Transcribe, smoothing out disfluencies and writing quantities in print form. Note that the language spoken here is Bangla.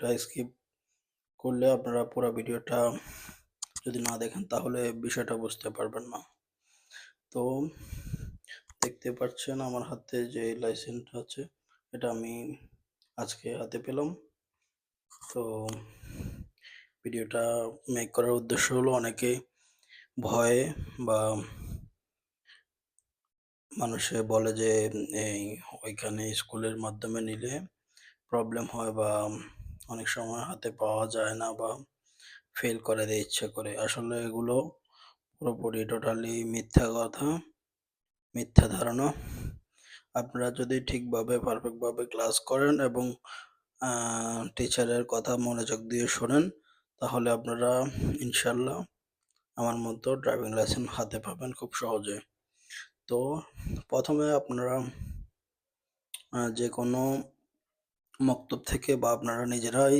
ভিডিওটা স্কিপ করলে আপনারা পুরো ভিডিওটা যদি না দেখেন তাহলে বিষয়টা বুঝতে পারবেন না। তো দেখতে পাচ্ছেন আমার হাতে যে লাইসেন্সটা আছে, এটা আমি আজকে হাতে পেলাম। তো ভিডিওটা মেক করার উদ্দেশ্য হলো, অনেকে ভয়ে বা মানুষে বলে যে এই ওইখানে স্কুলের মাধ্যমে নিলে প্রবলেম হয় বা অনেক সময় হাতে পাওয়া যায় না বা ফেল করে দেয় ইচ্ছে করে। আসলে এগুলো পুরোপুরি টোটালি মিথ্যা কথা, মিথ্যা ধারণা। আপনারা যদি ঠিকভাবে পারফেক্টভাবে ক্লাস করেন এবং টিচারের কথা মনোযোগ দিয়ে শোনেন, তাহলে আপনারা ইনশাল্লাহ আমার মতো ড্রাইভিং লাইসেন্স হাতে পাবেন খুব সহজে। তো প্রথমে আপনারা যে কোনো মক্তব থেকে বা আপনারা নিজেরাই